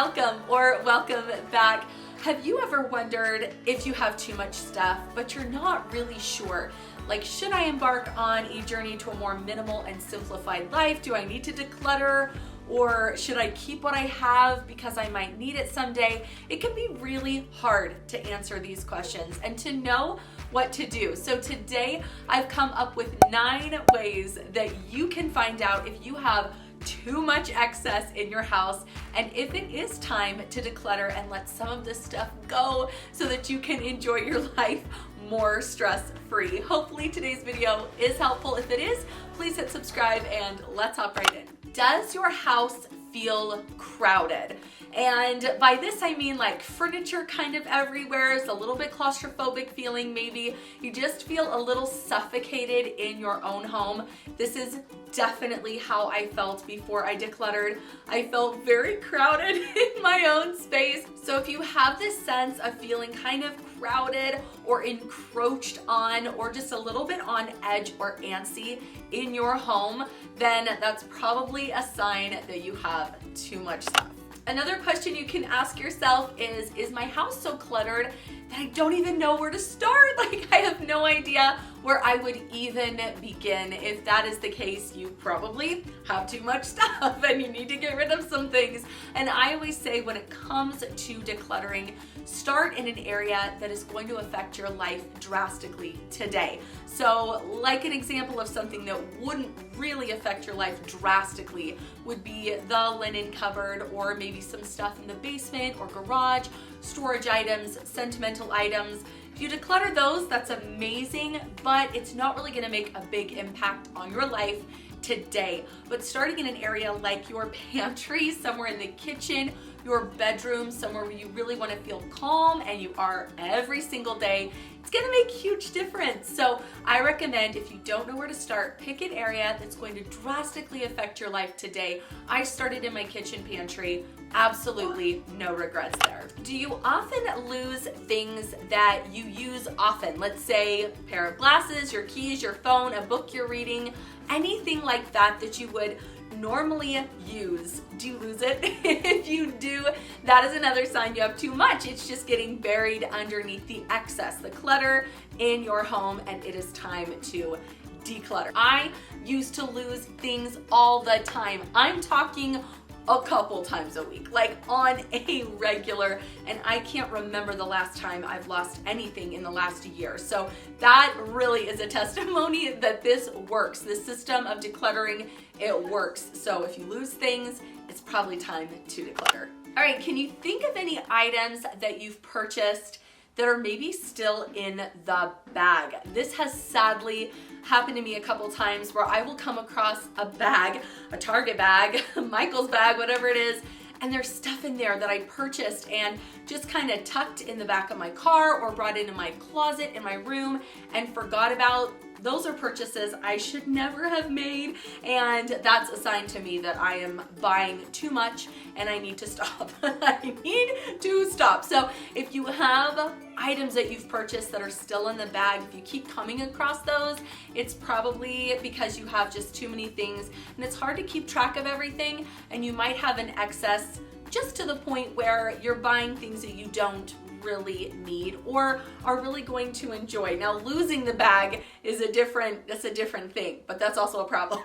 welcome or welcome back. Have you ever wondered if you have too much stuff, but you're not really sure? Like, should I embark on a journey to a more minimal and simplified life? Do I need to declutter? Or should I keep what I have because I might need it someday? It can be really hard to answer these questions and to know what to do. So today I've come up with 9 ways that you can find out if you have too much excess in your house and if it is time to declutter and let some of this stuff go so that you can enjoy your life more stress-free. Hopefully today's video is helpful. If it is, please hit subscribe and let's hop right in. Does your house feel crowded? And by this I mean like furniture kind of everywhere. It's a little bit claustrophobic feeling maybe. You just feel a little suffocated in your own home. This is definitely how I felt before I decluttered. I felt very crowded in my own space. So if you have this sense of feeling kind of crowded or encroached on or just a little bit on edge or antsy in your home, then that's probably a sign that you have too much stuff. Another question you can ask yourself is my house so cluttered that I don't even know where to start? Like, I have no idea where I would even begin. If that is the case, you probably have too much stuff and you need to get rid of some things. And I always say when it comes to decluttering, start in an area that is going to affect your life drastically today. So like an example of something that wouldn't really affect your life drastically would be the linen cupboard, or maybe some stuff in the basement or garage, storage items, sentimental items. If you declutter those, that's amazing, but it's not really gonna make a big impact on your life today. But starting in an area like your pantry, somewhere in the kitchen, your bedroom, somewhere where you really want to feel calm and you are every single day, it's going to make a huge difference. So I recommend, if you don't know where to start, pick an area that's going to drastically affect your life today. I started in my kitchen pantry. Absolutely no regrets there. Do you often lose things that you use often? Let's say a pair of glasses, your keys, your phone, a book you're reading, anything like that that you would normally use. Do you lose it? If you do, that is another sign you have too much. It's just getting buried underneath the excess, the clutter in your home, and it is time to declutter. I used to lose things all the time. I'm talking a couple times a week, like on a regular, and I can't remember the last time I've lost anything in the last year. So that really is a testimony that this works. This system of decluttering, it works. So if you lose things, it's probably time to declutter. All right, can you think of any items that you've purchased that are maybe still in the bag? This has sadly happened to me a couple times where I will come across a bag, a Target bag, Michael's bag, whatever it is, and there's stuff in there that I purchased and just kind of tucked in the back of my car or brought into my closet in my room and forgot about. Those are purchases I should never have made, and that's a sign to me that I am buying too much and I need to stop. I need to stop. So if you have items that you've purchased that are still in the bag, if you keep coming across those, it's probably because you have just too many things and it's hard to keep track of everything, and you might have an excess just to the point where you're buying things that you don't really need or are really going to enjoy. Now, losing the bag is a different thing, but that's also a problem.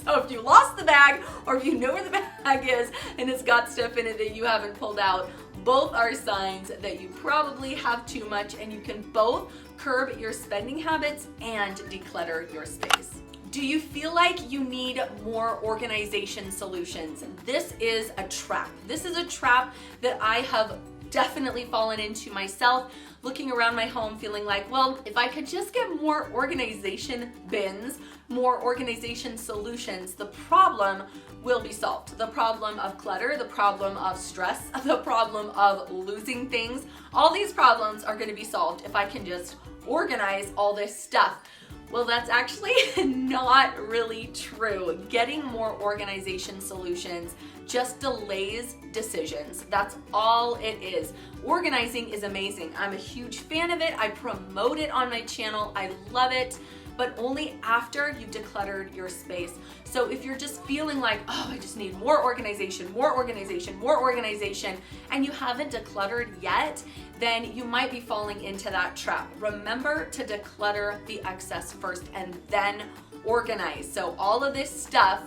So if you lost the bag, or if you know where the bag is and it's got stuff in it that you haven't pulled out, both are signs that you probably have too much, and you can both curb your spending habits and declutter your space. Do you feel like you need more organization solutions? This is a trap. This is a trap that I have definitely fallen into myself, looking around my home feeling like, well, if I could just get more organization bins, more organization solutions, the problem will be solved. The problem of clutter, the problem of stress, the problem of losing things, all these problems are going to be solved if I can just organize all this stuff. Well, that's actually not really true. Getting more organization solutions just delays decisions. That's all it is. Organizing is amazing. I'm a huge fan of it. I promote it on my channel. I love it. but only after you've decluttered your space. So if you're just feeling like, oh, I just need more organization, more organization, more organization, and you haven't decluttered yet, then you might be falling into that trap. Remember to declutter the excess first and then organize. So all of this stuff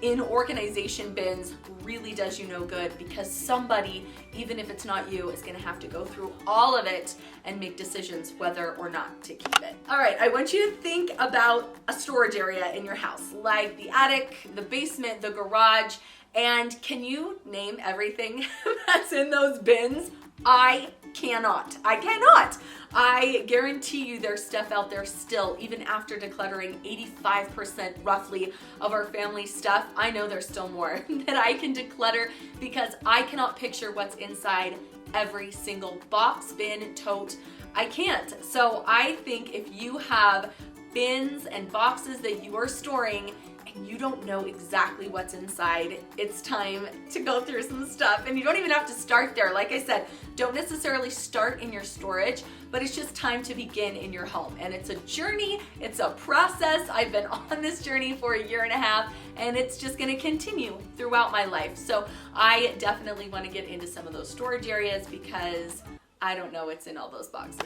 in organization bins really does you no good, because somebody, even if it's not you, is gonna have to go through all of it and make decisions whether or not to keep it. All right, I want you to think about a storage area in your house, like the attic, the basement, the garage, and can you name everything that's in those bins? I cannot. I guarantee you there's stuff out there still, even after decluttering 85% roughly of our family stuff. I know there's still more that I can declutter because I cannot picture what's inside every single box, bin, tote. I can't. So I think if you have bins and boxes that you are storing and you don't know exactly what's inside, it's time to go through some stuff. And you don't even have to start there. Like I said, don't necessarily start in your storage, but it's just time to begin in your home. And it's a journey, it's a process. I've been on this journey for 1.5 years, and it's just gonna continue throughout my life. So I definitely wanna get into some of those storage areas because I don't know what's in all those boxes.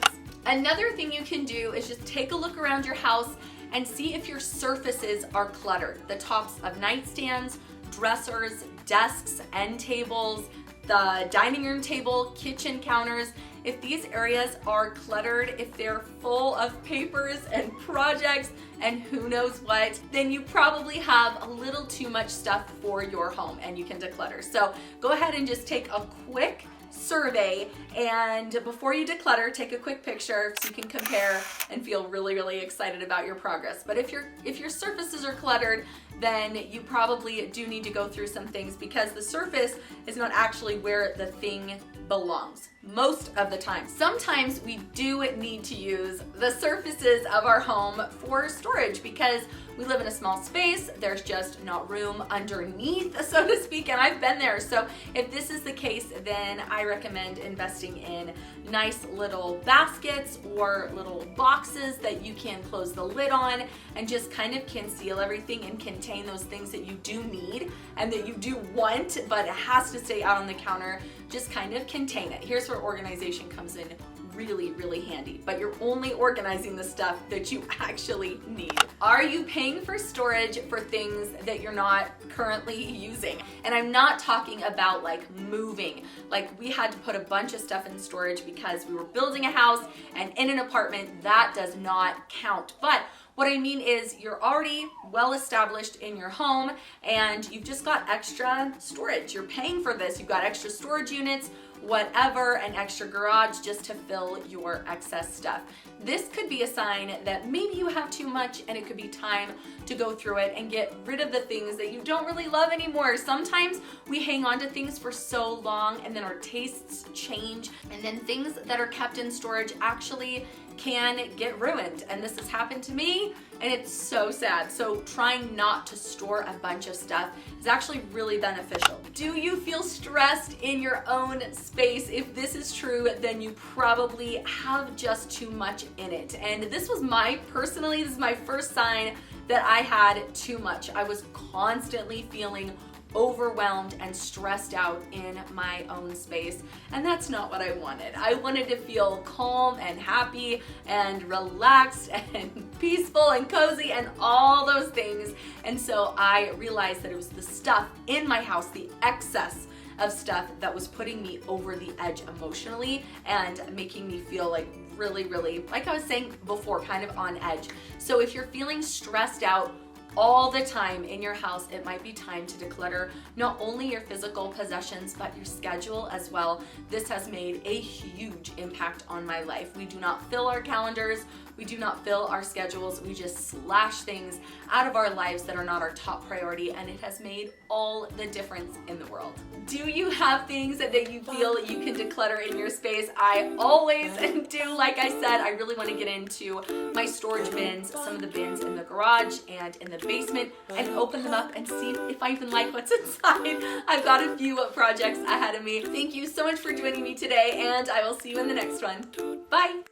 Another thing you can do is just take a look around your house and see if your surfaces are cluttered. The tops of nightstands, dressers, desks, end tables, the dining room table, kitchen counters. If these areas are cluttered, if they're full of papers and projects and who knows what, then you probably have a little too much stuff for your home and you can declutter. So go ahead and just take a quick survey, and before you declutter, take a quick picture so you can compare and feel really, really excited about your progress. But if your surfaces are cluttered, then you probably do need to go through some things, because the surface is not actually where the thing belongs most of the time. Sometimes we do need to use the surfaces of our home for storage because we live in a small space, there's just not room underneath, so to speak, and I've been there. So if this is the case, then I recommend investing in nice little baskets or little boxes that you can close the lid on and just kind of conceal everything and contain those things that you do need and that you do want, but it has to stay out on the counter. Just kind of contain it. Here's where organization comes in really, really handy, but you're only organizing the stuff that you actually need. Are you paying for storage for things that you're not currently using? And I'm not talking about like moving. Like we had to put a bunch of stuff in storage because we were building a house and in an apartment. That does not count. But what I mean is you're already well established in your home and you've just got extra storage. You're paying for this. You've got extra storage units, whatever, an extra garage just to fill your excess stuff. This could be a sign that maybe you have too much and it could be time to go through it and get rid of the things that you don't really love anymore. Sometimes we hang on to things for so long and then our tastes change, and then things that are kept in storage actually can get ruined. And this has happened to me and it's so sad. So trying not to store a bunch of stuff is actually really beneficial. Do you feel stressed in your own space? If this is true, then you probably have just too much in it. And this is my first sign that I had too much. I was constantly feeling overwhelmed and stressed out in my own space, and that's not what I wanted. I wanted to feel calm and happy and relaxed and peaceful and cozy and all those things. And so I realized that it was the stuff in my house, the excess of stuff, that was putting me over the edge emotionally and making me feel like really, really, like I was saying before, kind of on edge. So if you're feeling stressed out all the time in your house, it might be time to declutter not only your physical possessions, but your schedule as well. This has made a huge impact on my life. We do not fill our calendars, we do not fill our schedules, we just slash things out of our lives that are not our top priority, and it has made all the difference in the world. Do you have things that you feel you can declutter in your space? I always do. Like I said, I really want to get into my storage bins, some of the bins in the garage and in the basement, and open them up and see if I even like what's inside. I've got a few projects ahead of me. Thank you so much for joining me today, and I will see you in the next one. Bye.